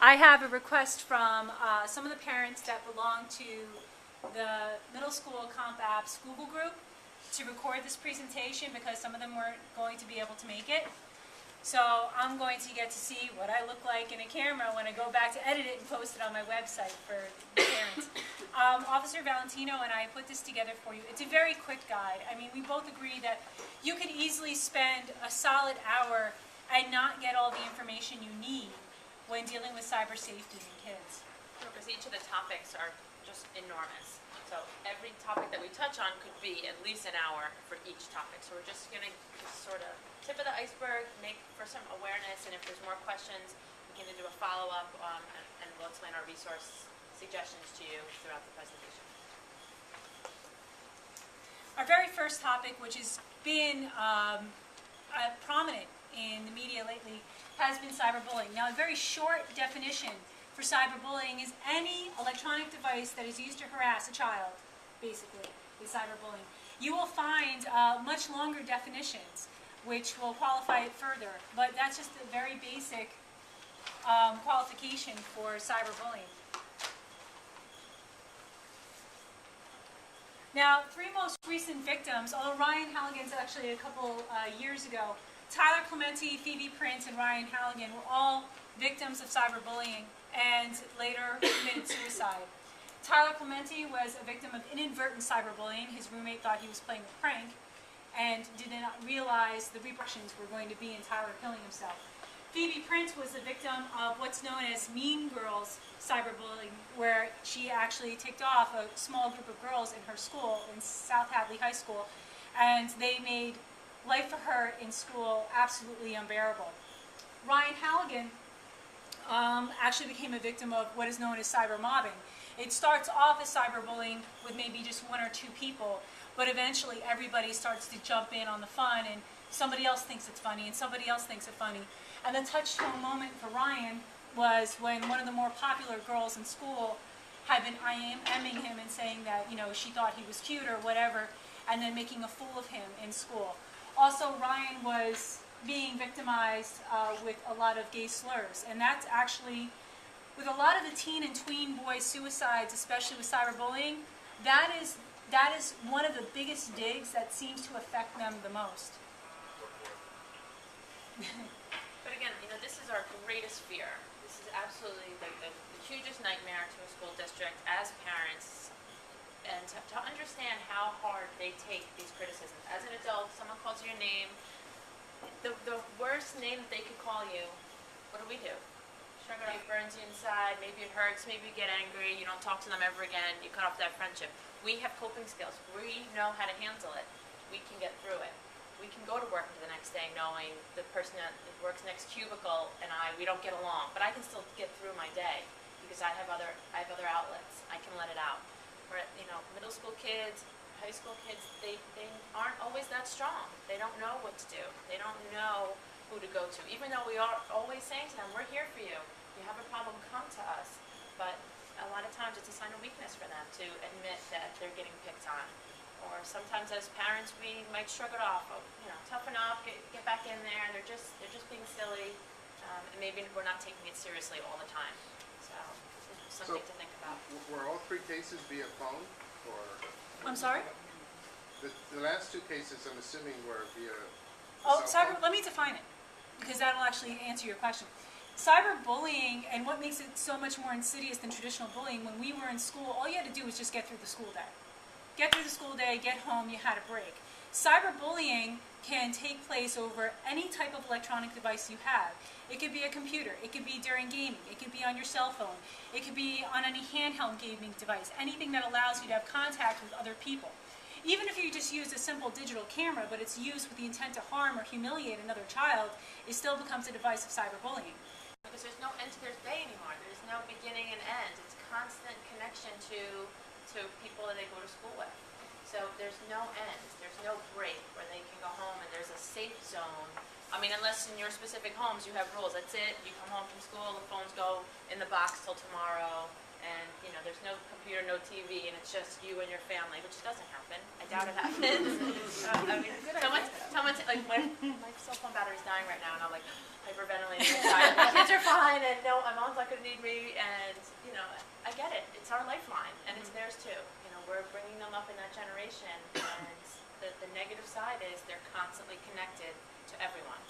I have a request from some of the parents that belong to the middle school Comp Apps Google group to record this presentation because some of them weren't going to be able to make it. So I'm going to get to see what I look like in a camera when I go back to edit it and post it on my website for the parents. Officer Valentino and I put this together for you. It's a very quick guide. I mean, we both agree that you could easily spend a solid hour and not get all the information you need when dealing with cyber safety in kids. Because each of the topics are just enormous. So every topic that we touch on could be at least an hour for each topic. So we're just going to sort of tip of the iceberg, make for some awareness, and if there's more questions, we can do a follow-up and we'll explain our resource suggestions to you throughout the presentation. Our very first topic, which has been prominent in the media lately, has been cyberbullying. Now, a very short definition for cyberbullying is any electronic device that is used to harass a child, basically, is cyberbullying. You will find much longer definitions, which will qualify it further, but that's just a very basic qualification for cyberbullying. Now, three most recent victims, although Ryan Halligan's actually a couple years ago, Tyler Clementi, Phoebe Prince, and Ryan Halligan were all victims of cyberbullying and later committed suicide. Tyler Clementi was a victim of inadvertent cyberbullying. His roommate thought he was playing a prank and did not realize the repercussions were going to be in Tyler killing himself. Phoebe Prince was a victim of what's known as Mean Girls cyberbullying, where she actually ticked off a small group of girls in her school, in South Hadley High School, and they made life for her in school absolutely unbearable. Ryan Halligan actually became a victim of what is known as cyber mobbing. It starts off as cyberbullying with maybe just one or two people, but eventually everybody starts to jump in on the fun, and somebody else thinks it's funny, and somebody else thinks it's funny. And the touchstone moment for Ryan was when one of the more popular girls in school had been IMing him and saying that, you know, she thought he was cute or whatever, and then making a fool of him in school. Also, Ryan was being victimized with a lot of gay slurs, and that's actually, with a lot of the teen and tween boy suicides, especially with cyberbullying, that is one of the biggest digs that seems to affect them the most. But again, you know, this is our greatest fear. This is absolutely the hugest nightmare to a school district as parents, and to understand how hard they take these criticisms. As an adult, someone calls you a name, the worst name that they could call you, what do? Shrug it off, burns you inside, maybe it hurts, maybe you get angry, you don't talk to them ever again, you cut off that friendship. We have coping skills. We know how to handle it. We can get through it. We can go to work the next day knowing the person that works next cubicle and we don't get along, but I can still get through my day because I have other outlets. I can let it out. Where, you know, middle school kids, high school kids, they aren't always that strong. They don't know what to do. They don't know who to go to. Even though we are always saying to them, we're here for you. If you have a problem, come to us. But a lot of times it's a sign of weakness for them to admit that they're getting picked on. Or sometimes as parents we might shrug it off. Oh, you know, toughen up, get back in there. They're just being silly, and maybe we're not taking it seriously all the time. So it's something to think about. Were all three cases via phone, or? I'm sorry? The last two cases, I'm assuming, were via. Oh, cyber. Let me define it, because that'll actually answer your question. Cyberbullying, and what makes it so much more insidious than traditional bullying, when we were in school, all you had to do was just get through the school day. Get through the school day, get home, you had a break. Cyberbullying can take place over any type of electronic device you have. It could be a computer, it could be during gaming, it could be on your cell phone, it could be on any handheld gaming device, anything that allows you to have contact with other people. Even if you just use a simple digital camera, but it's used with the intent to harm or humiliate another child, it still becomes a device of cyberbullying. Because there's no end to their day anymore. There's no beginning and end. It's constant connection to people that they go to school with. So there's no end. There's no break where they can go home and there's a safe zone. I mean, unless in your specific homes you have rules. That's it. You come home from school, the phones go in the box till tomorrow, and you know there's no computer, no TV, and it's just you and your family, which doesn't happen. I doubt it happens. I mean, someone like when my cell phone battery's dying right now, and I'm like hyperventilating inside. The kids are fine. And then, no, my mom's not going to need me, and, you know, I get it. It's our lifeline, and it's theirs too. You know, we're bringing them up in that generation, and the negative side is they're constantly connected to everyone.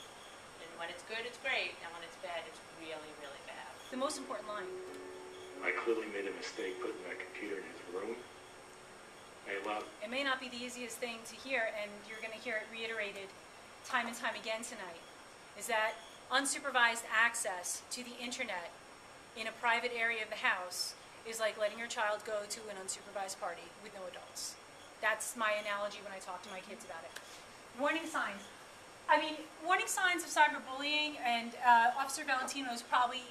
And when it's good, it's great, and when it's bad, it's really, really bad. The most important line. I clearly made a mistake putting that computer in his room. I allowed It may not be the easiest thing to hear, and you're going to hear it reiterated time and time again tonight, is that unsupervised access to the internet in a private area of the house is like letting your child go to an unsupervised party with no adults. That's my analogy when I talk to my kids about it. Warning signs. I mean, warning signs of cyberbullying, and Officer Valentino is probably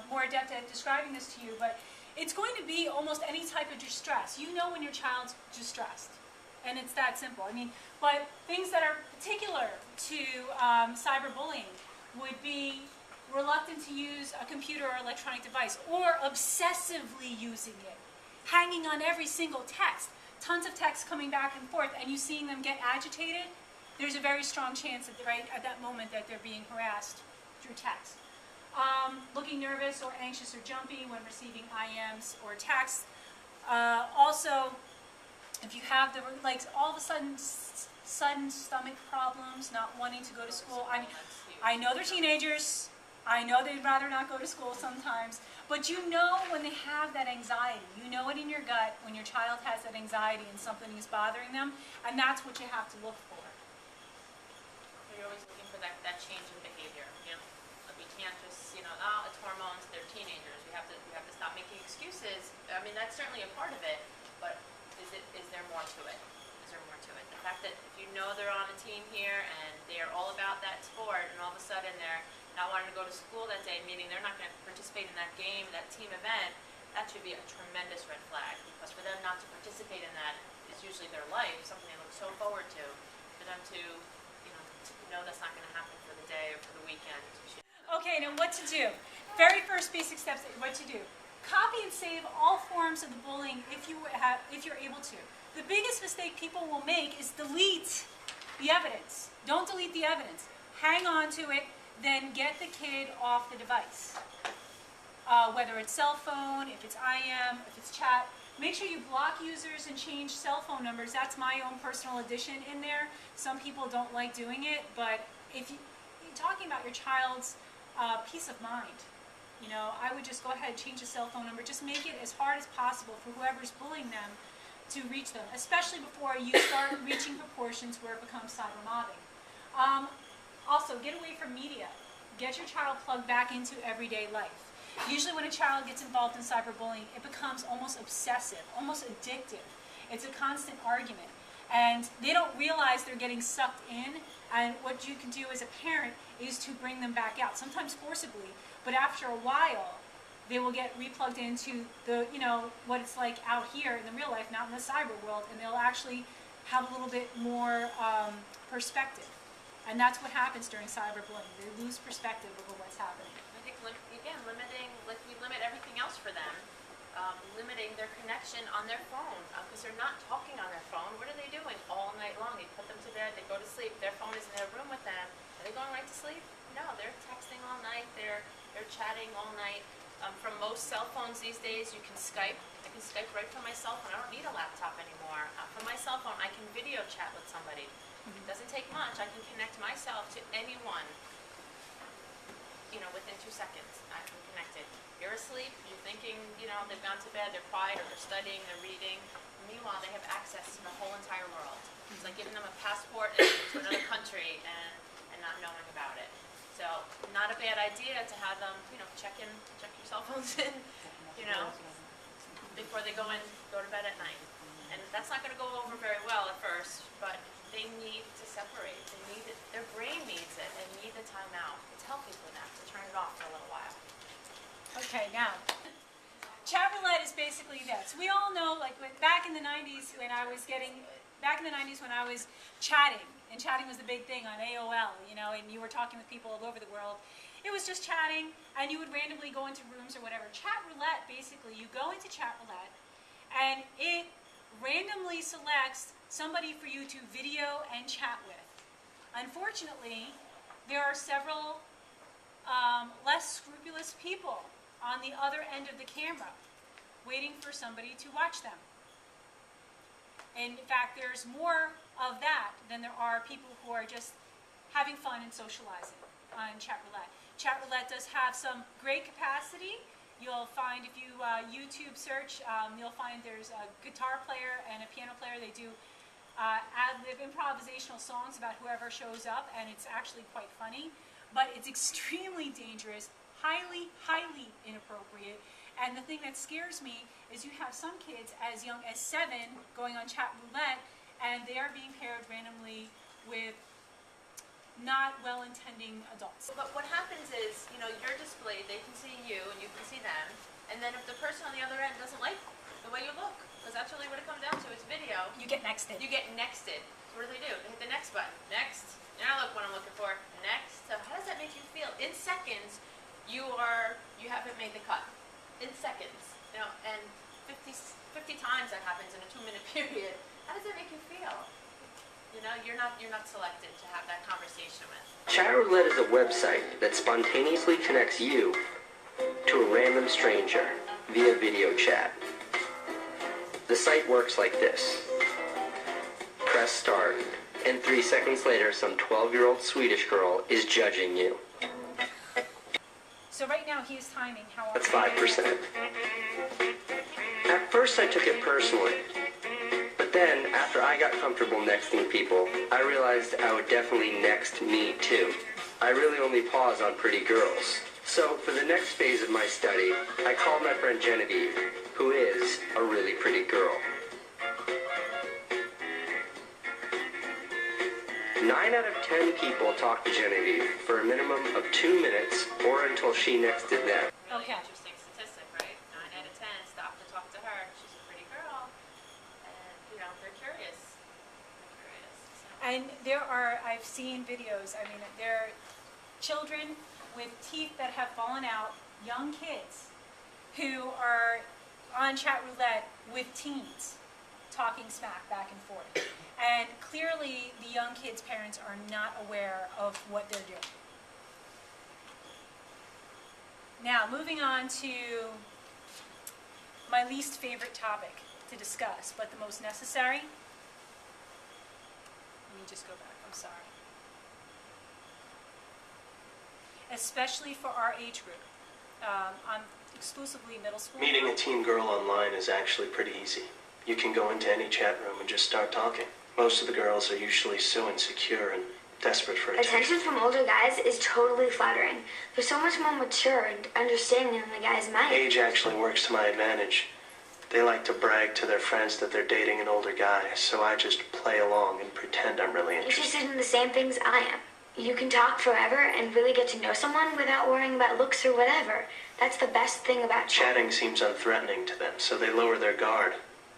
more adept at describing this to you, but it's going to be almost any type of distress. You know when your child's distressed, and it's that simple. I mean, but things that are particular to cyberbullying would be reluctant to use a computer or electronic device, or obsessively using it, hanging on every single text, tons of texts coming back and forth, and you seeing them get agitated. There's a very strong chance that right at that moment that they're being harassed through text. Looking nervous or anxious or jumpy when receiving IMs or texts. Also, if you have the like all of a sudden stomach problems, not wanting to go to school. I mean, I know they're teenagers. I know they'd rather not go to school sometimes, but you know when they have that anxiety. You know it in your gut when your child has that anxiety and something is bothering them, and that's what you have to look for. You're always looking for that change in behavior. You know, like we can't just, you know, oh, it's hormones, they're teenagers. We have to stop making excuses. I mean, that's certainly a part of it, but is there more to it? Is there more to it? The fact that if you know they're on a team here and they're all about that sport, and all of a sudden they're not wanting to go to school that day, meaning they're not going to participate in that game, that team event, that should be a tremendous red flag, because for them not to participate in that is usually their life, something they look so forward to. For them to know that's not going to happen for the day or for the weekend. Okay, now what to do? Very first basic steps, what to do. Copy and save all forms of the bullying if you're able to. The biggest mistake people will make is delete the evidence. Don't delete the evidence. Hang on to it, then get the kid off the device. Whether it's cell phone, if it's IM, if it's chat. Make sure you block users and change cell phone numbers. That's my own personal addition in there. Some people don't like doing it, but if you're talking about your child's peace of mind, you know, I would just go ahead and change the cell phone number. Just make it as hard as possible for whoever's bullying them to reach them, especially before you start reaching proportions where it becomes cyber mobbing. Also, get away from media. Get your child plugged back into everyday life. Usually when a child gets involved in cyberbullying, it becomes almost obsessive, almost addictive. It's a constant argument. And they don't realize they're getting sucked in, and what you can do as a parent is to bring them back out, sometimes forcibly, but after a while, they will get replugged into the, you know, what it's like out here in the real life, not in the cyber world, and they'll actually have a little bit more perspective. And that's what happens during cyberbullying. They lose perspective over what's happening. I think, again, limiting, like we limit everything else for them, limiting their connection on their phone, because they're not talking on their phone. What are they doing all night long? You put them to bed, they go to sleep, their phone is in their room with them. Are they going right to sleep? No, they're texting all night, they're chatting all night. From most cell phones these days, you can Skype. I can Skype right from my cell phone. I don't need a laptop anymore. From my cell phone, I can video chat with somebody. It doesn't take much. I can connect myself to anyone, you know, within 2 seconds. I'm connected. You're asleep, you're thinking, you know, they've gone to bed, they're quiet, or they're studying, they're reading. Meanwhile, they have access to the whole entire world. It's like giving them a passport to another country and not knowing about it. So, not a bad idea to have them, you know, check your cell phones in, you know, before they go to bed at night. And that's not going to go over very well at first, but they need to separate. They need it. Their brain needs it. They need the time out. It's healthy for them to turn it off for a little while. Okay, now, chat roulette is basically this. We all know, like back in the 90s when I was chatting, and chatting was the big thing on AOL, you know, and you were talking with people all over the world. It was just chatting, and you would randomly go into rooms or whatever. Chat roulette, basically, you go into chat roulette, and it randomly selects somebody for you to video and chat with. Unfortunately, there are several less scrupulous people on the other end of the camera, waiting for somebody to watch them. In fact, there's more of that than there are people who are just having fun and socializing on Chat Roulette. Chat Roulette does have some great capacity. You'll find, if you YouTube search, you'll find there's a guitar player and a piano player. They do ad-lib improvisational songs about whoever shows up, and it's actually quite funny. But it's extremely dangerous, highly, highly inappropriate. And the thing that scares me is you have some kids as young as 7 going on Chat Roulette, and they are being paired randomly with not well-intending adults. But what happens is, you know, you're displayed, they can see you and you can see them, and then if the person on the other end doesn't like the way you look, because that's really what it comes down to, it's video, You get nexted. you get nexted. So what do? They hit the next button. Next. Now look what I'm looking for. Next. So how does that make you feel? In seconds, you haven't made the cut. In seconds. You know, and 50 times that happens in a 2-minute period. How does that make you feel? You know, you're not selected to have that conversation with. Chat Roulette is a website that spontaneously connects you to a random stranger via video chat. The site works like this. Press start, and 3 seconds later, some 12-year-old Swedish girl is judging you. So right now he is timing how often. That's 5%. At first I took it personally. But then, after I got comfortable nexting people, I realized I would definitely next me too. I really only pause on pretty girls. So, for the next phase of my study, I called my friend Genevieve, who is a really pretty girl. 9 out of 10 people talk to Genevieve for a minimum of 2 minutes or until she nexted them. Really Okay. interesting statistic, right? 9 out of 10 stop to talk to her. She's a pretty girl. And, you know, they're curious. They're curious. So. And I've seen videos, I mean, there are children with teeth that have fallen out, young kids, who are on Chat Roulette with teens, talking smack back and forth. And clearly, the young kids' parents are not aware of what they're doing. Now, moving on to my least favorite topic to discuss, but the most necessary. Let me just go back, I'm sorry. Especially for our age group. I'm exclusively middle school. Meeting a teen girl online is actually pretty easy. You can go into any chat room and just start talking. Most of the girls are usually so insecure and desperate for attention. Attention from older guys is totally flattering. They're so much more mature and understanding than the guys my age. Age actually works to my advantage. They like to brag to their friends that they're dating an older guy, so I just play along and pretend I'm really interested. Interested in the same things I am. You can talk forever and really get to know someone without worrying about looks or whatever. That's the best thing about Chatting seems unthreatening to them, so they lower their guard.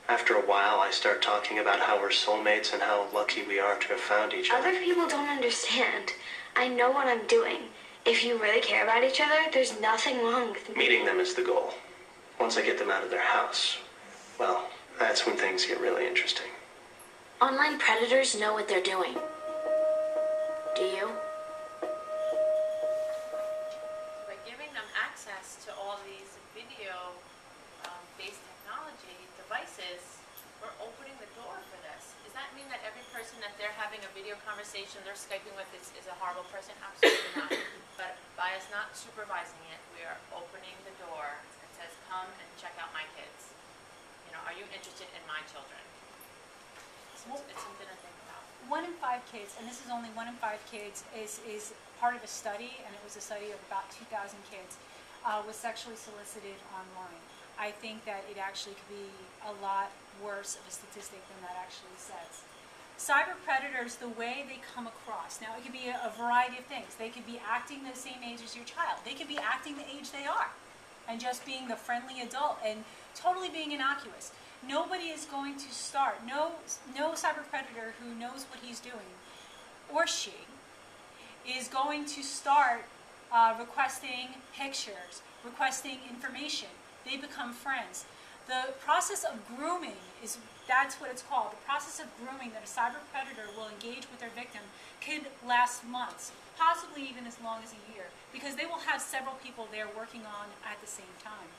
After a while, I start talking about how we're soulmates and how lucky we are to have found each other. Other people don't understand. I know what I'm doing. If you really care about each other, there's nothing wrong with me. Meeting them is the goal. Once I get them out of their house, well, that's when things get really interesting. Online predators know what they're doing. Do you? By giving them access to all these video-based technology devices, we're opening the door for this. Does that mean that every person that they're having a video conversation, they're Skyping with is a horrible person? Absolutely not. But by us not supervising it, we are opening the door that says, come and check out my kids. You know, are you interested in my children? So it's something to think about. 1 in 5 kids, and this is only 1 in 5 kids, is part of a study, and it was a study of about 2,000 kids, was sexually solicited online. I think that it actually could be a lot worse of a statistic than that actually says. Cyber predators, the way they come across, now it could be a variety of things. They could be acting the same age as your child. They could be acting the age they are, and just being the friendly adult, and totally being innocuous. Nobody is going to start, no cyber predator who knows what he's doing, or she, is going to start requesting pictures, requesting information. They become friends. The process of grooming that's what it's called. The process of grooming that a cyber predator will engage with their victim could last months, possibly even as long as a year, because they will have several people there working on at the same time.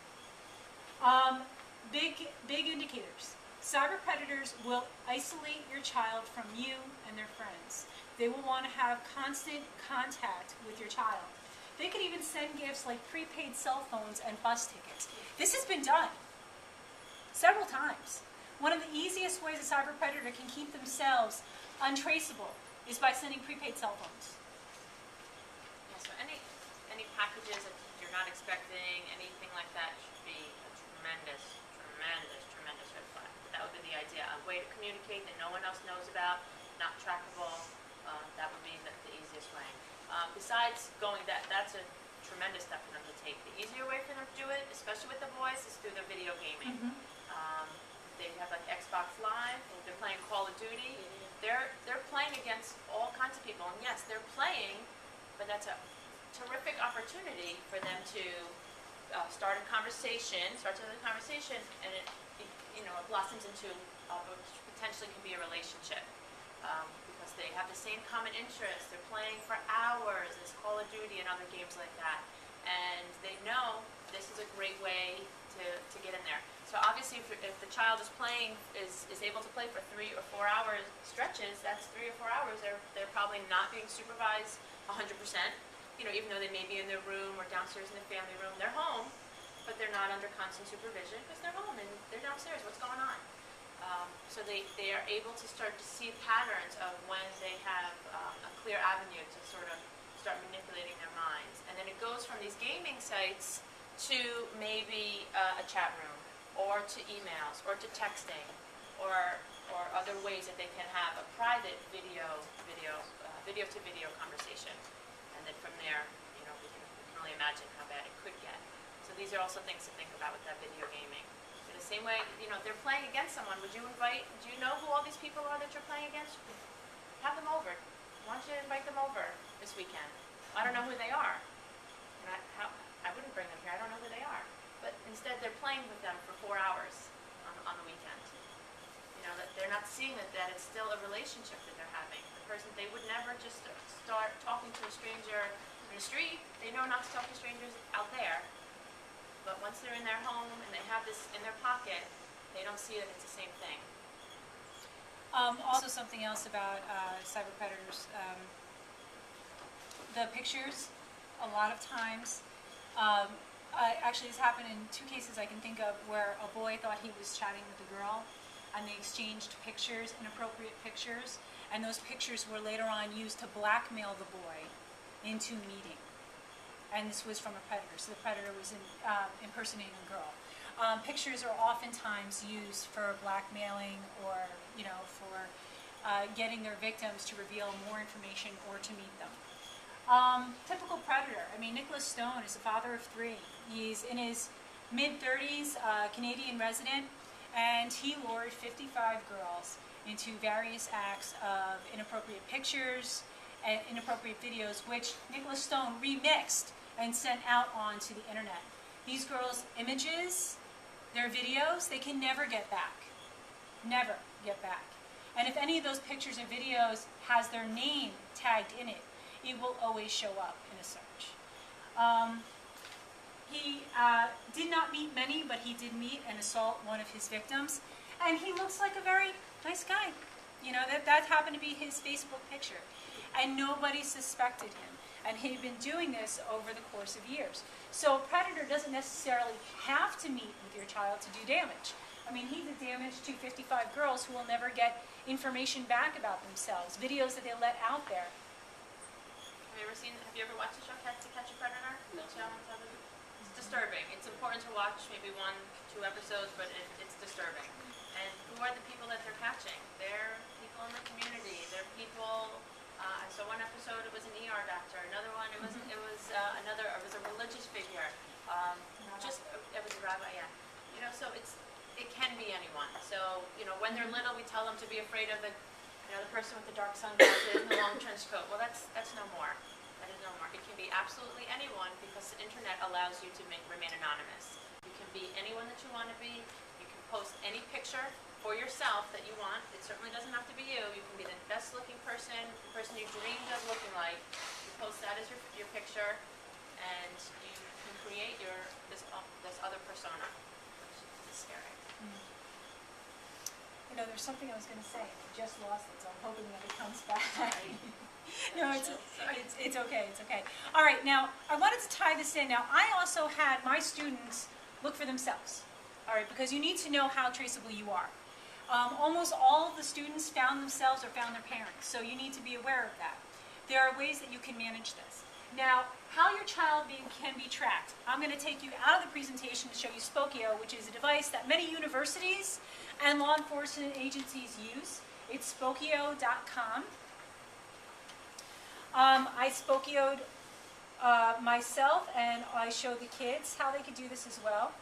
Big indicators. Cyber predators will isolate your child from you and their friends. They will want to have constant contact with your child. They could even send gifts like prepaid cell phones and bus tickets. This has been done several times. One of the easiest ways a cyber predator can keep themselves untraceable is by sending prepaid cell phones. Yeah, so any packages that you're not expecting, anything like that, should be a tremendous red flag. That would be the idea. A way to communicate that no one else knows about, not trackable. That would be the easiest way. Besides going, that's a tremendous step for them to take. The easier way for them to do it, especially with the boys, is through their video gaming. They have like Xbox Live, if they're playing Call of Duty, they're playing against all kinds of people. And yes, they're playing, but that's a terrific opportunity for them to start a conversation, and it blossoms into which potentially can be a relationship. Because they have the same common interests. They're playing for hours, as Call of Duty and other games like that. And they know this is a great way to get in there. So obviously if the child is playing, is able to play for 3 or 4 hour stretches, that's 3 or 4 hours. They're probably not being supervised 100%. Even though they may be in their room or downstairs in the family room, they're home, but they're not under constant supervision because they're home and they're downstairs. What's going on? So they are able to start to see patterns of when they have a clear avenue to sort of start manipulating their minds. And then it goes from these gaming sites to maybe a chat room, or to emails, or to texting, or other ways that they can have a private video-to-video conversation. And then from there, we can only imagine how bad it could get. So these are also things to think about with that video gaming. In the same way, if they're playing against someone, do you know who all these people are that you're playing against? Have them over. Why don't you invite them over this weekend? I don't know who they are. And I wouldn't bring them here. I don't know who they are. But instead, they're playing with them for 4 hours on the weekend. That they're not seeing that it's still a relationship that they're having. The person, they would never just start talking to a stranger in the street. They know not to talk to strangers out there. But once they're in their home and they have this in their pocket, they don't see that it's the same thing. Also something else about cyber predators, the pictures, a lot of times, actually this happened in 2 cases I can think of where a boy thought he was chatting with a girl and they exchanged pictures, inappropriate pictures, and those pictures were later on used to blackmail the boy into meeting. And this was from a predator, so the predator was impersonating a girl. Pictures are oftentimes used for blackmailing or, for getting their victims to reveal more information or to meet them. Typical predator. Nicholas Stone is a father of 3. He's in his mid-30s, Canadian resident, and he lured 55 girls into various acts of inappropriate pictures and inappropriate videos, which Nicholas Stone remixed and sent out onto the internet. These girls' images, their videos, they can never get back. Never get back. And if any of those pictures or videos has their name tagged in it, it will always show up in a search. He did not meet many, but he did meet and assault one of his victims. And he looks like a very nice guy. That happened to be his Facebook picture. And nobody suspected him. And he'd been doing this over the course of years. So a predator doesn't necessarily have to meet with your child to do damage. He did damage to 55 girls who will never get information back about themselves, videos that they let out there. Have you ever watched the show To Catch a Predator? The show on television? It's disturbing. It's important to watch maybe 1, 2 episodes, but it's disturbing. And who are the people that they're catching? They're people in the community. They're people. I saw one episode. It was an ER doctor. Another one. It was a religious figure. It was a rabbi. Yeah. So it can be anyone. So when they're little, we tell them to be afraid of the person with the dark sunglasses and the long trench coat. Well, that's no more. That is no more. It can be absolutely anyone because the internet allows you to remain anonymous. You can be anyone that you want to be. You post any picture for yourself that you want. It certainly doesn't have to be you. You can be the best looking person, the person you dreamed of looking like. You post that as your picture, and you can create this other persona, which is scary. You know, there's something I was going to say. I just lost it, so I'm hoping that it comes back. No, it's okay. It's okay. All right, now I wanted to tie this in. Now, I also had my students look for themselves. All right, because you need to know how traceable you are. Almost all of the students found themselves or found their parents, so you need to be aware of that. There are ways that you can manage this. Now, how your child can be tracked. I'm going to take you out of the presentation to show you Spokeo, which is a device that many universities and law enforcement agencies use. It's Spokeo.com. I Spokeoed myself, and I showed the kids how they could do this as well.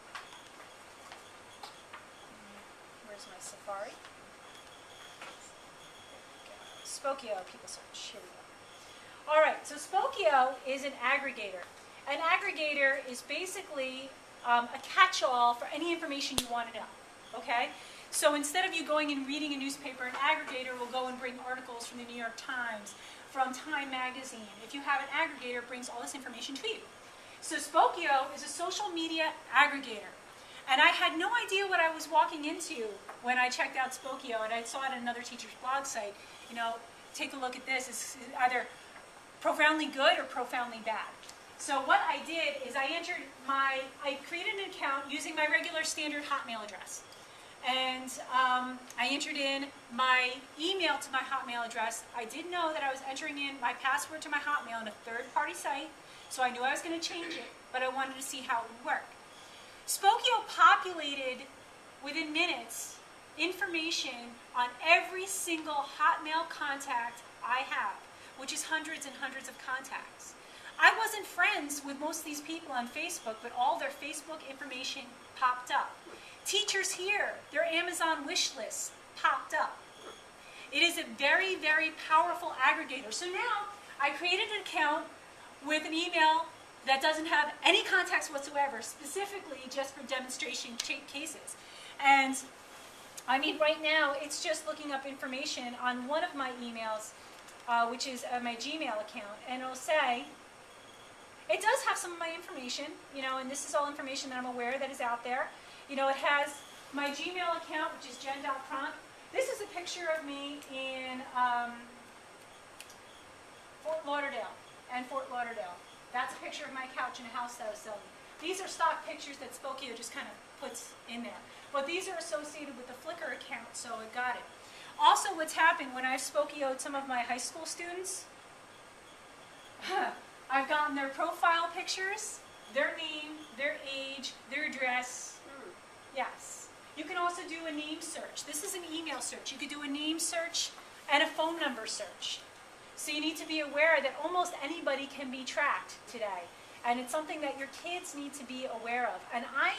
Where's my Safari? Spokeo, people search. Here we go. All right, so Spokeo is an aggregator. An aggregator is basically a catch-all for any information you want to know, okay? So instead of you going and reading a newspaper, an aggregator will go and bring articles from the New York Times, from Time Magazine. If you have an aggregator, it brings all this information to you. So Spokeo is a social media aggregator. And I had no idea what I was walking into when I checked out Spokeo, and I saw it on another teacher's blog site. You know, take a look at this. It's either profoundly good or profoundly bad. So what I did is I created an account using my regular standard Hotmail address. And I entered in my email to my Hotmail address. I did know that I was entering in my password to my Hotmail on a third-party site, so I knew I was going to change it, but I wanted to see how it would work. Spokeo populated, within minutes, information on every single Hotmail contact I have, which is hundreds and hundreds of contacts. I wasn't friends with most of these people on Facebook, but all their Facebook information popped up. Teachers here, their Amazon wish lists popped up. It is a very, very powerful aggregator. So now I created an account with an email that doesn't have any contacts whatsoever, specifically just for demonstration cases. And I mean, right now, it's just looking up information on one of my emails, which is my Gmail account, and it'll say, it does have some of my information, you know, and this is all information that I'm aware that is out there. You know, it has my Gmail account, which is jen.cronk. This is a picture of me in Fort Lauderdale and Fort Lauderdale. That's a picture of my couch in a house that I was selling. These are stock pictures that Spokeo just kind of puts in there. But these are associated with the Flickr account, so it got it. Also, what's happened when I've Spokeoed some of my high school students, I've gotten their profile pictures, their name, their age, their address. Yes. You can also do a name search. This is an email search. You could do a name search and a phone number search. So you need to be aware that almost anybody can be tracked today. And it's something that your kids need to be aware of. And I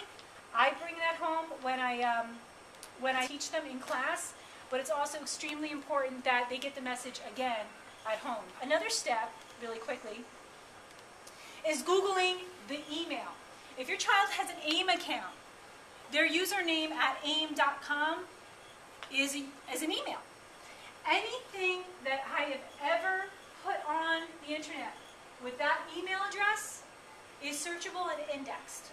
bring that home when I teach them in class, but it's also extremely important that they get the message again at home. Another step, really quickly, is Googling the email. If your child has an AIM account, their username at aim.com is an email. Anything that I have ever put on the internet with that email address is searchable and indexed.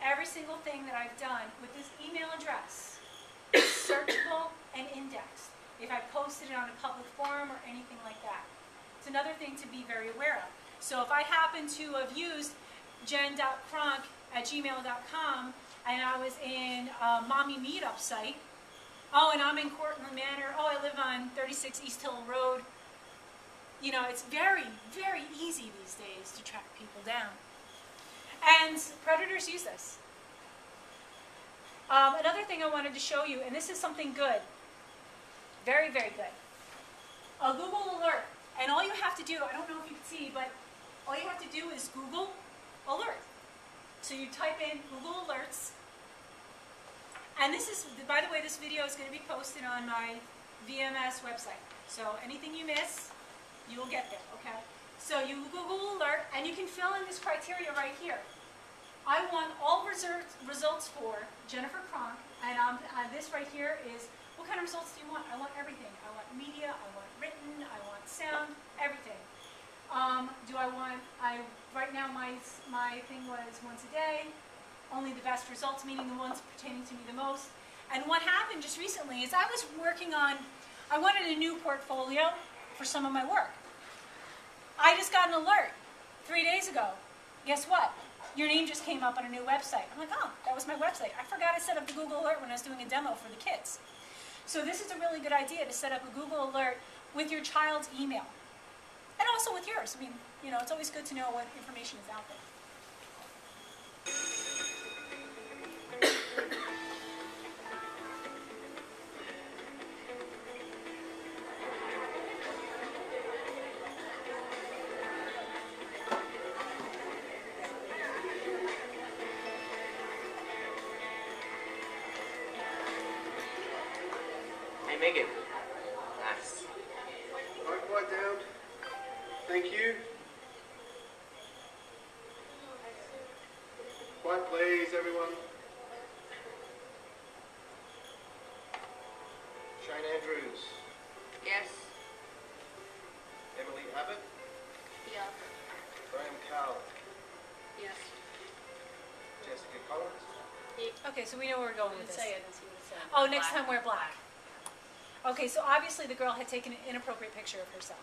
Every single thing that I've done with this email address is searchable and indexed if I posted it on a public forum or anything like that. It's another thing to be very aware of. So if I happen to have used jen.cronk@gmail.com and I was in a Mommy Meetup site, oh, and I'm in Cortland Manor, oh, I live on 36 East Hill Road, you know, it's very, very easy these days to track people down. And predators use this. Another thing I wanted to show you, and this is something good, very, very good. A Google alert. And all you have to do, I don't know if you can see, but all you have to do is Google alert. So you type in Google Alerts. And this is, by the way, this video is going to be posted on my VMS website. So anything you miss, you will get there, okay? So you Google alert, and you can fill in this criteria right here. I want all results for Jennifer Kronk, and this right here is, what kind of results do you want? I want everything. I want media, I want written, I want sound, everything. Right now my thing was once a day, only the best results, meaning the ones pertaining to me the most. And what happened just recently is I wanted a new portfolio for some of my work. I just got an alert 3 days ago. Guess what? Your name just came up on a new website. I'm like, oh, that was my website. I forgot I set up the Google Alert when I was doing a demo for the kids. So this is a really good idea to set up a Google Alert with your child's email. And also with yours. I mean, you know, it's always good to know what information is out there. Hey, Megan. Nice. Right, quiet down. Thank you. Quiet, please, everyone. Shane Andrews. Yes. Emily Abbott. Yeah. Graham Cowell. Yes. Jessica Collins. Okay, so we know where we're going with this. I didn't see what it said. Oh, next time wear black. Okay, so obviously the girl had taken an inappropriate picture of herself.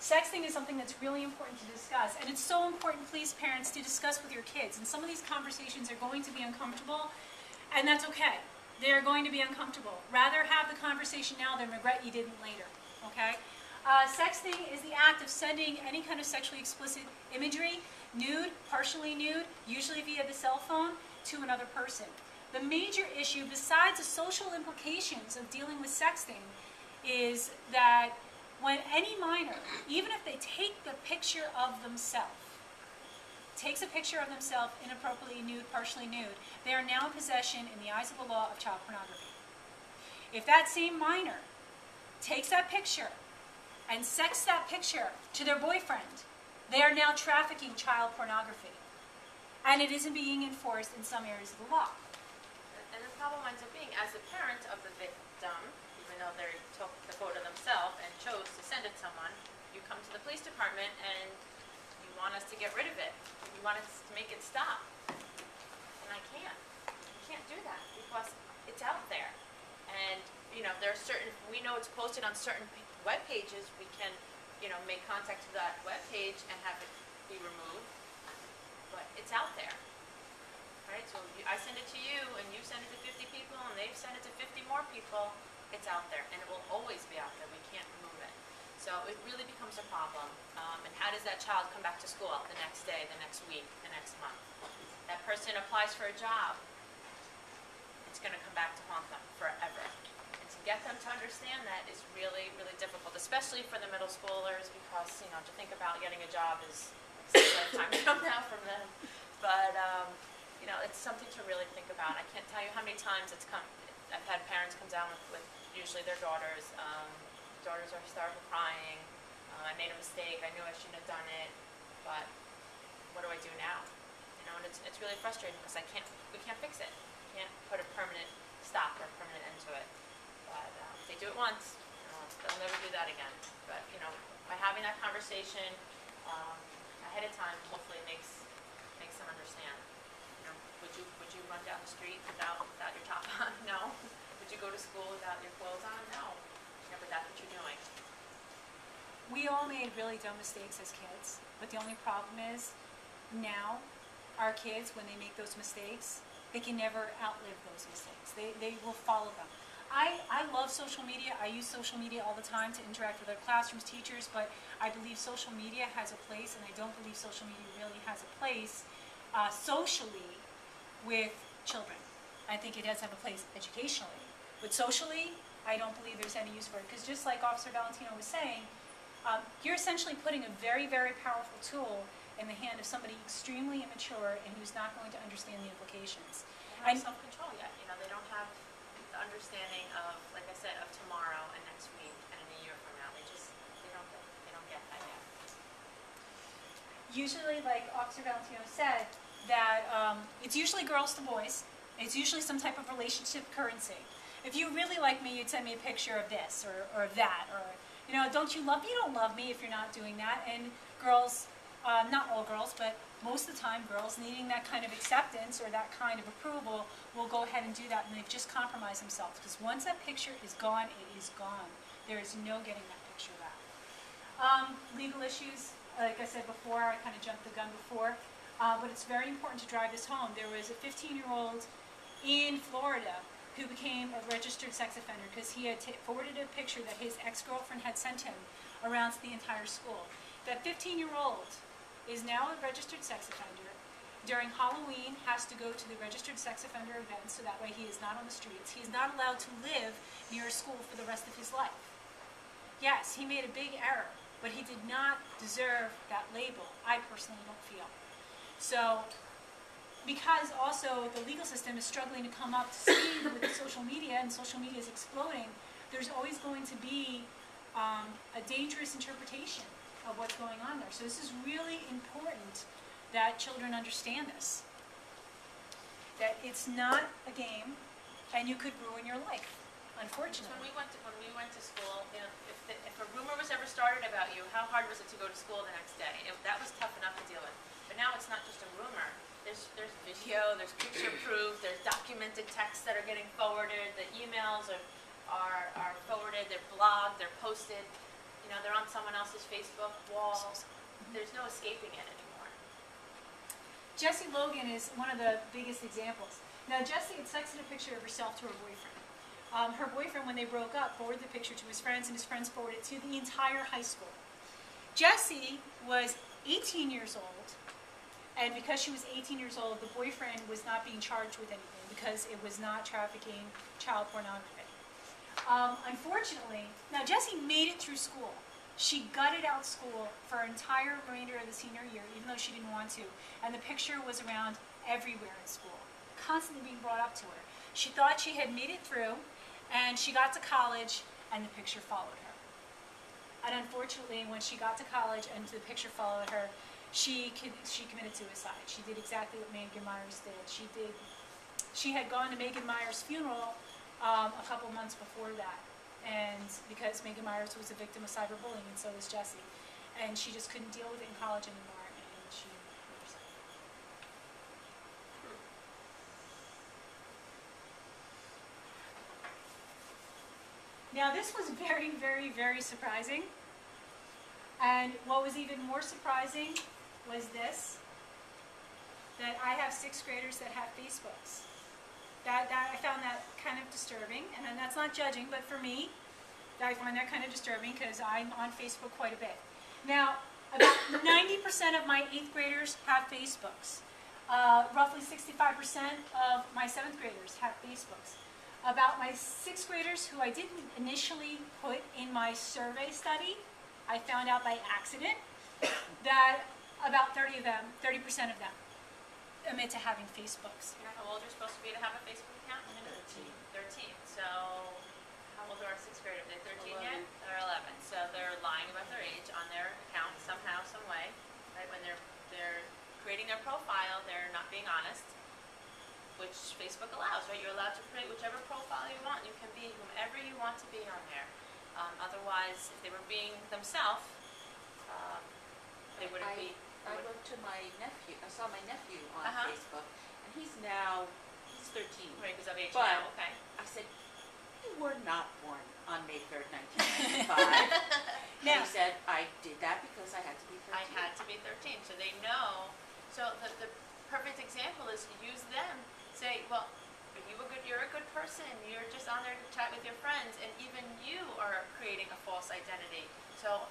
Sexting is something that's really important to discuss, and it's so important, please, parents, to discuss with your kids. And some of these conversations are going to be uncomfortable, and that's okay. They are going to be uncomfortable. Rather have the conversation now than regret you didn't later, okay? Sexting is the act of sending any kind of sexually explicit imagery, nude, partially nude, usually via the cell phone, to another person. The major issue, besides the social implications of dealing with sexting, is that when any minor, even if they take the picture of themselves, takes a picture of themselves inappropriately nude, partially nude, they are now in possession, in the eyes of the law, of child pornography. If that same minor takes that picture and sexts that picture to their boyfriend, they are now trafficking child pornography. And it isn't being enforced in some areas of the law. And the problem ends up being, as the parent of the victim, even though they took the photo themselves and chose to send it to someone, you come to the police department and you want us to get rid of it. You want us to make it stop. And I can't. I can't do that because it's out there. And, you know, there are certain, we know it's posted on certain web pages. We can, you know, make contact to that web page and have it be removed. But it's out there. Right? So I send it to you, and you send it to 50 people, and they've sent it to 50 more people. It's out there, and it will always be out there. We can't remove it. So it really becomes a problem. And how does that child come back to school the next day, the next week, the next month? That person applies for a job. It's going to come back to haunt them forever. And to get them to understand that is really, really difficult, especially for the middle schoolers, because, you know, to think about getting a job is a lifetime from now from them. But, you know, it's something to really think about. I can't tell you how many times it's come. I've had parents come down with usually their daughters. Daughters are starting crying. I made a mistake. I knew I shouldn't have done it. But what do I do now? You know, and it's really frustrating because we can't fix it. We can't put a permanent stop or a permanent end to it. But if they do it once, you know, they'll never do that again. But, you know, by having that conversation ahead of time, hopefully makes them understand. You know, would you run down the street without your top on? No. Would you go to school without your clothes on? No. Yeah, but that's what you're doing. We all made really dumb mistakes as kids, but the only problem is now our kids, when they make those mistakes, they can never outlive those mistakes. They will follow them. I love social media. I use social media all the time to interact with other classrooms, teachers, but I believe social media has a place, and I don't believe social media really has a place socially with children. I think it does have a place educationally. But socially, I don't believe there's any use for it, because just like Officer Valentino was saying, you're essentially putting a very, very powerful tool in the hand of somebody extremely immature and who's not going to understand the implications. They don't have self-control yet. You know, they don't have the understanding of, like I said, of tomorrow and next week and in a year from now. They don't get that yet. Usually, like Officer Valentino said, that it's usually girls to boys. It's usually some type of relationship currency. If you really like me, you'd send me a picture of this or of that, or, you know, don't you love me? You don't love me if you're not doing that. And girls, not all girls, but most of the time, girls needing that kind of acceptance or that kind of approval will go ahead and do that, and they've just compromised themselves. Because once that picture is gone, it is gone. There is no getting that picture back. Legal issues, like I said before, I kind of jumped the gun before, but it's very important to drive this home. There was a 15-year-old in Florida who became a registered sex offender because he had forwarded a picture that his ex-girlfriend had sent him around to the entire school. That 15-year-old is now a registered sex offender. During Halloween, has to go to the registered sex offender event so that way he is not on the streets. He's not allowed to live near a school for the rest of his life. Yes, he made a big error, but he did not deserve that label, I personally don't feel. So, because also the legal system is struggling to come up to speed with social media, and social media is exploding, there's always going to be a dangerous interpretation of what's going on there. So this is really important that children understand this. That it's not a game, and you could ruin your life, unfortunately. When we went to school, you know, if a rumor was ever started about you, how hard was it to go to school the next day? That was tough enough to deal with. But now it's not just a rumor. There's video, there's picture proof, there's documented texts that are getting forwarded, the emails are forwarded, they're blogged, they're posted, you know, they're on someone else's Facebook wall. There's no escaping it anymore. Jessie Logan is one of the biggest examples. Now, Jessie had texted a picture of herself to her boyfriend. Her boyfriend, when they broke up, forwarded the picture to his friends, and his friends forwarded it to the entire high school. Jessie was 18 years old, and because she was 18 years old, the boyfriend was not being charged with anything because it was not trafficking child pornography. Unfortunately, now Jessie made it through school. She gutted out school for her entire remainder of the senior year, even though she didn't want to. And the picture was around everywhere in school, constantly being brought up to her. She thought she had made it through, and she got to college, and the picture followed her. And unfortunately, when she got to college and the picture followed her, she committed suicide. She did exactly what Megan Myers did. She had gone to Megan Myers' funeral a couple months before that, and because Megan Myers was a victim of cyberbullying, and so was Jessie, and she just couldn't deal with it in college anymore, and she hurt herself. Now, this was very, very, very surprising, and what was even more surprising was this, that I have 6th graders that have Facebooks. That I found that kind of disturbing, and that's not judging, but for me, I find that kind of disturbing because I'm on Facebook quite a bit. Now, about 90% of my 8th graders have Facebooks. Roughly 65% of my 7th graders have Facebooks. About my 6th graders, who I didn't initially put in my survey study, I found out by accident that about 30% of them admit to having Facebooks. You know how old you're supposed to be to have a Facebook account? 13. So, how old are our 6th graders? Are they 13 yet? They're 11. So they're lying about their age on their account somehow, some way. Right? When they're creating their profile, they're not being honest, which Facebook allows. Right? You're allowed to create whichever profile you want. You can be whomever you want to be on there. Otherwise, if they were being themselves, they wouldn't be. I wrote to my nephew. I saw my nephew on Uh-huh. Facebook, and he's 13. Right, because of age But- now. Okay. I said, "You were not born on May 3rd, 1995." Now, He said, "I did that because I had to be 13." I had to be 13, so they know. So the perfect example is to use them. Say, well, you're a good person. You're just on there to chat with your friends, and even you are creating a false identity. So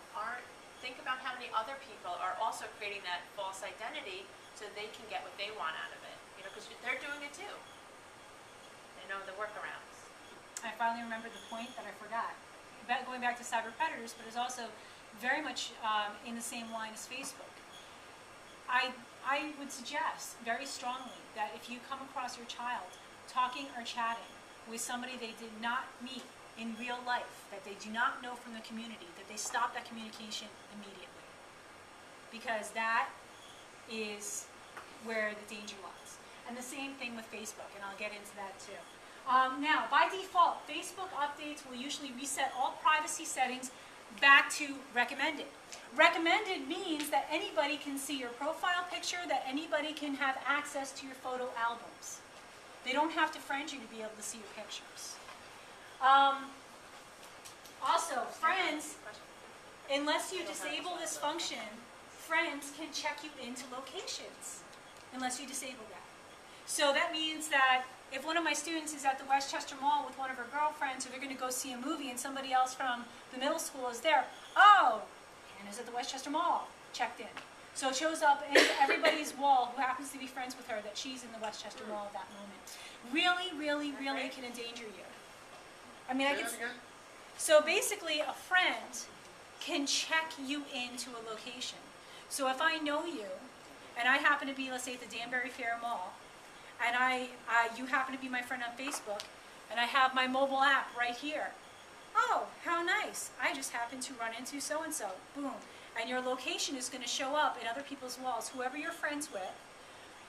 think about how many other people are also creating that false identity so they can get what they want out of it. You know, because they're doing it too. They know the workarounds. I finally remembered the point that I forgot. Going back to cyber predators, but it's also very much in the same line as Facebook. I would suggest very strongly that if you come across your child talking or chatting with somebody they did not meet in real life, that they do not know from the community, that they stop that communication immediately. Because that is where the danger lies. And the same thing with Facebook, and I'll get into that too. Now, by default, Facebook updates will usually reset all privacy settings back to recommended. Recommended means that anybody can see your profile picture, that anybody can have access to your photo albums. They don't have to friend you to be able to see your pictures. Also, friends, unless you disable this function, friends can check you into locations, unless you disable that. So that means that if one of my students is at the Westchester Mall with one of her girlfriends, or they're going to go see a movie and somebody else from the middle school is there, oh, Hannah's at the Westchester Mall, checked in. So it shows up in everybody's wall who happens to be friends with her that she's in the Westchester Mall at that moment. Really, really, really can endanger you. I mean, I Say can. that again? So basically, a friend can check you into a location. So if I know you, and I happen to be, let's say, at the Danbury Fair Mall, and you happen to be my friend on Facebook, and I have my mobile app right here. Oh, how nice. I just happened to run into so-and-so. Boom. And your location is going to show up in other people's walls, whoever you're friends with,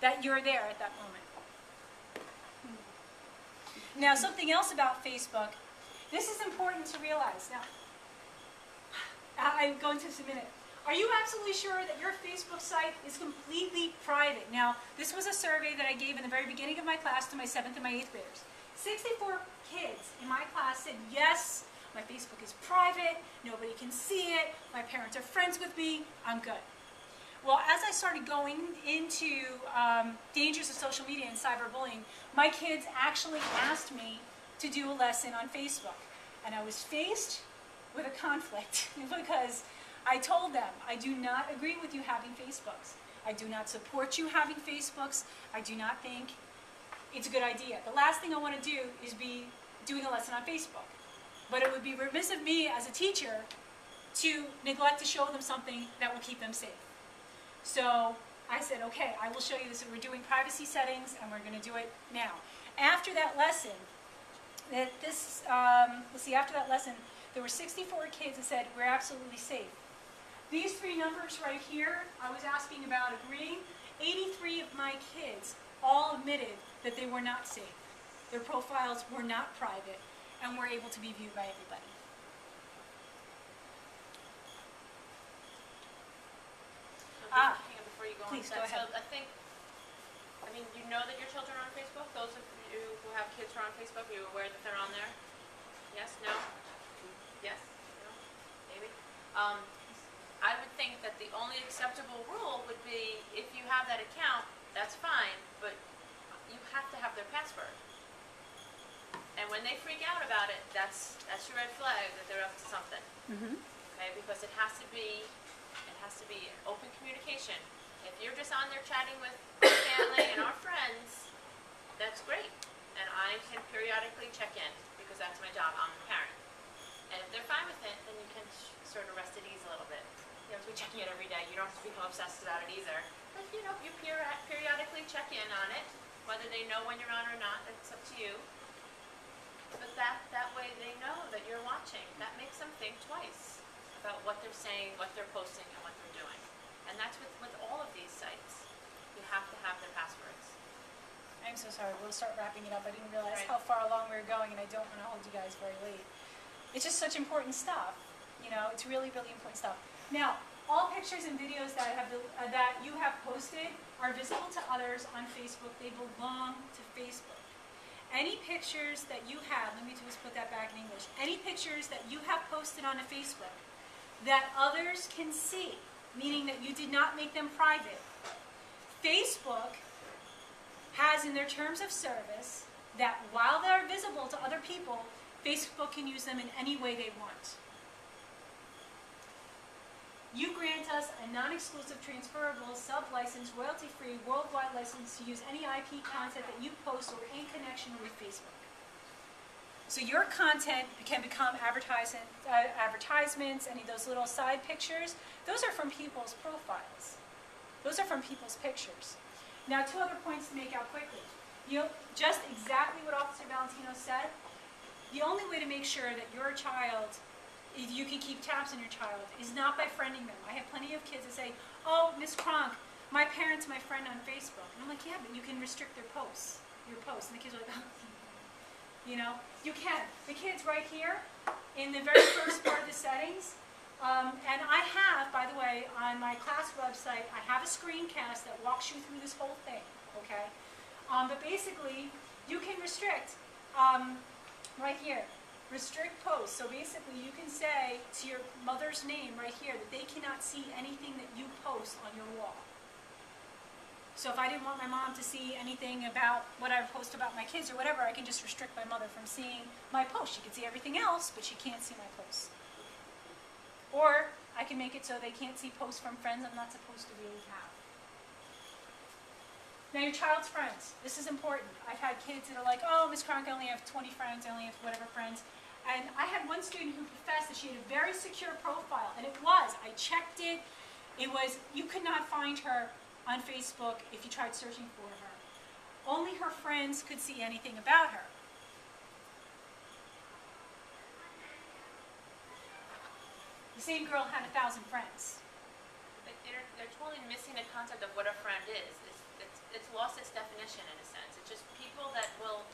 that you're there at that moment. Now, something else about Facebook. This is important to realize. Now, I'm going to this in a minute. Are you absolutely sure that your Facebook site is completely private? Now, this was a survey that I gave in the very beginning of my class to my 7th and my 8th graders. 64 kids in my class said, yes, my Facebook is private, nobody can see it, my parents are friends with me, I'm good. Well, as I started going into dangers of social media and cyberbullying, my kids actually asked me to do a lesson on Facebook. And I was faced with a conflict because I told them, I do not agree with you having Facebooks. I do not support you having Facebooks. I do not think it's a good idea. The last thing I want to do is be doing a lesson on Facebook. But it would be remiss of me as a teacher to neglect to show them something that will keep them safe. So I said, okay, I will show you this. We're doing privacy settings, and we're going to do it now. After that lesson, after that lesson, there were 64 kids that said, we're absolutely safe. These three numbers right here, I was asking about agreeing. 83 of my kids all admitted that they were not safe. Their profiles were not private and were able to be viewed by everybody. Before you go on please, to go that, ahead. so I mean, you know that your children are on Facebook? Those of you who have kids who are on Facebook, are you aware that they're on there? Yes? No? Yes? No? Maybe? I would think that the only acceptable rule would be if you have that account, that's fine, but you have to have their password. And when they freak out about it, that's your red flag that they're up to something. Okay? Because it has to be open communication. If you're just on there chatting with our family and our friends, that's great. And I can periodically check in because that's my job. I'm the parent. And if they're fine with it, then you can sort of rest at ease a little bit. You don't have to be checking it every day. You don't have to become obsessed about it either. But you know, you periodically check in on it, whether they know when you're on or not. That's up to you. But that way they know that you're watching. That makes them think twice about what they're saying, what they're posting, and what they're doing. And that's with all of these sites. You have to have their passwords. I'm so sorry. We'll start wrapping it up. I didn't realize Right. how far along we were going, and I don't want to hold you guys very late. It's just such important stuff. You know, it's really, really important stuff. Now, all pictures and videos that you have posted are visible to others on Facebook. They belong to Facebook. Any pictures that you have, let me just put that back in English. Any pictures that you have posted on a Facebook that others can see, meaning that you did not make them private, Facebook has in their terms of service that while they're visible to other people, Facebook can use them in any way they want. You grant us a non-exclusive, transferable, sub-licensed, royalty-free, worldwide license to use any IP content that you post or in connection with Facebook. So your content can become advertisements, any of those little side pictures. Those are from people's profiles. Those are from people's pictures. Now, two other points to make out quickly. You know, just exactly what Officer Valentino said. The only way to make sure that your child, you can keep tabs on your child, is not by friending them. I have plenty of kids that say, oh, Miss Kronk, my parent's my friend on Facebook. And I'm like, yeah, but you can restrict their posts, your posts. And the kids are like, you know, you can. The kid's right here in the very first part of the settings. And I have, by the way, on my class website, I have a screencast that walks you through this whole thing, okay? But basically, you can restrict, right here, restrict posts. So basically, you can say to your mother's name right here that they cannot see anything that you post on your wall. So if I didn't want my mom to see anything about what I post about my kids or whatever, I can just restrict my mother from seeing my post. She can see everything else, but she can't see my posts. Or I can make it so they can't see posts from friends I'm not supposed to really have. Now your child's friends. This is important. I've had kids that are like, oh, Ms. Cronk, I only have 20 friends, I only have whatever friends. And I had one student who professed that she had a very secure profile, and it was. I checked it. It was, you could not find her on Facebook if you tried searching for her. Only her friends could see anything about her. The same girl had 1,000 friends. They're totally missing the concept of what a friend is. It's lost its definition in a sense. It's just people that will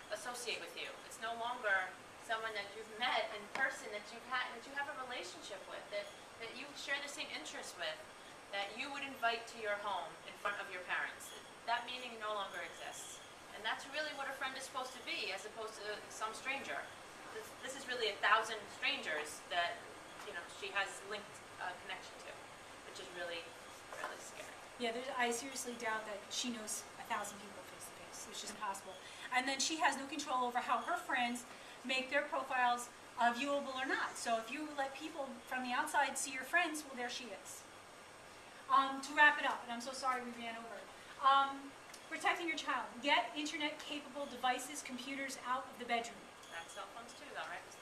associate with you. It's no longer someone that you've met in person that you have a relationship with, that you share the same interests with, that you would invite to your home in front of your parents. That meaning no longer exists. And that's really what a friend is supposed to be, as opposed to some stranger. This is really 1,000 strangers that, you know, she has linked connection to, which is really, really scary. Yeah, I seriously doubt that she knows 1,000 people face to face. It's just impossible. And then she has no control over how her friends make their profiles viewable or not. So if you let people from the outside see your friends, well, there she is. To wrap it up, and I'm so sorry we ran over. Protecting your child. Get internet-capable devices, computers out of the bedroom. That's cell phones too, though, right? Because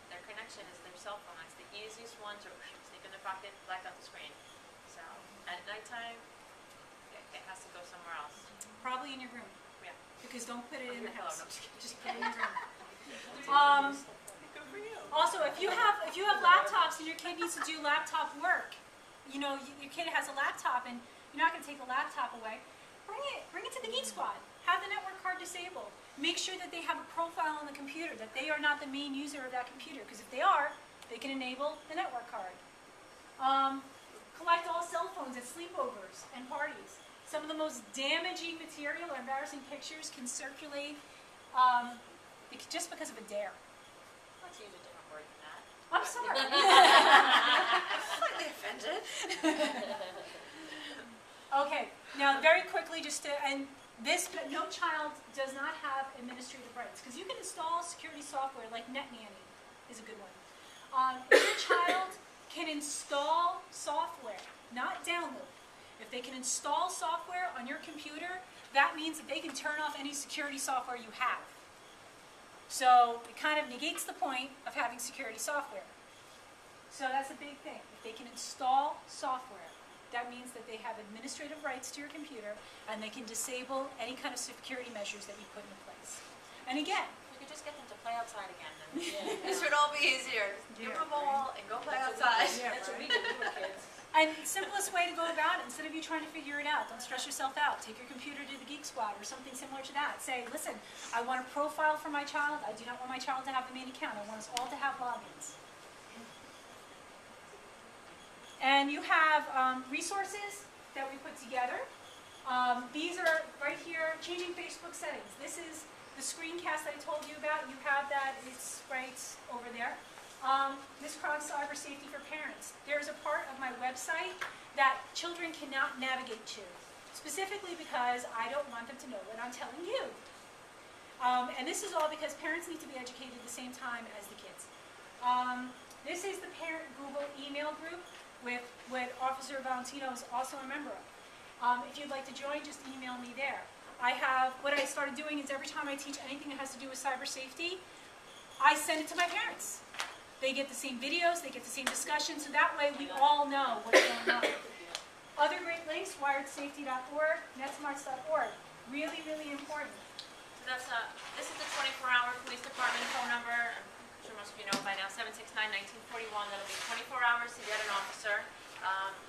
their connection is their cell phone. That's the easiest one to sneak in their pocket, black out the screen. So at nighttime, it has to go somewhere else. Probably in your room. Yeah. Because don't put it in the Your pillow, house. no, I'm just kidding. Just put it in your room. Good for you. Also, if you have laptops and your kid needs to do laptop work, you know, your kid has a laptop and you're not going to take the laptop away, bring it to the Geek Squad. Have the network card disabled. Make sure that they have a profile on the computer, that they are not the main user of that computer, because if they are, they can enable the network card. Collect all cell phones at sleepovers and parties. Some of the most damaging material or embarrassing pictures can circulate just because of a dare. Let's use a different word than that. I'm sorry. Slightly offended. Okay, now very quickly, and no child does not have administrative rights, because you can install security software like NetNanny is a good one. If your child can install software, not download, if they can install software on your computer, that means that they can turn off any security software you have. So it kind of negates the point of having security software. So that's a big thing. If they can install software, that means that they have administrative rights to your computer and they can disable any kind of security measures that you put into place. And again, We could just get them to play outside again. Then. This would all be easier. Just give them a ball and go play outside. That's what we do with kids. and simplest way to go about it, instead of you trying to figure it out, don't stress yourself out. Take your computer to the Geek Squad or something similar to that. Say, listen, I want a profile for my child. I do not want my child to have the main account. I want us all to have logins. And you have resources that we put together. These are right here, changing Facebook settings. This is the screencast I told you about. You have that, it's right over there. Ms. Krog's Cyber Safety for Parents. There's a part of my website that children cannot navigate to, specifically because I don't want them to know what I'm telling you. And this is all because parents need to be educated at the same time as the kids. This is the parent Google email group with what Officer Valentino is also a member of. If you'd like to join, just email me there. What I started doing is every time I teach anything that has to do with cyber safety, I send it to my parents. They get the same videos, they get the same discussion, so that way we all know what's going on. Other great links, wiredsafety.org, netsmarts.org. Really, really important. So that's this is the 24-hour police department phone number. I'm sure most of you know by now, 769-1941. That'll be 24 hours to get an officer.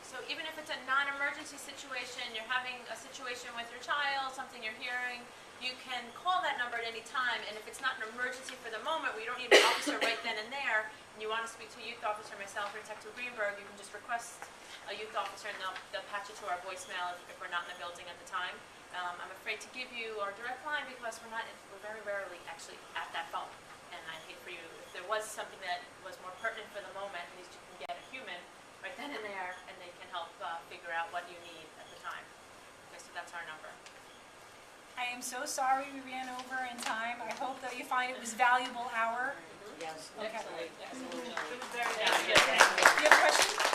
So even if it's a non-emergency situation, you're having a situation with your child, something you're hearing, you can call that number at any time, and if it's not an emergency for the moment, where you don't need an officer right then and there, and you want to speak to a youth officer, myself or Detective Greenberg, you can just request a youth officer, and they'll patch it to our voicemail if we're not in the building at the time. I'm afraid to give you our direct line because we're very rarely actually at that phone, and I'd hate for you, if there was something that was more pertinent for the moment, at least you can get a human right then and there, and they can help figure out what you need at the time. Okay, so that's our number. I am so sorry we ran over in time. I hope that you find it was a valuable hour. Yes, Okay. excellent, excellent. It was very nice. Do you have a question?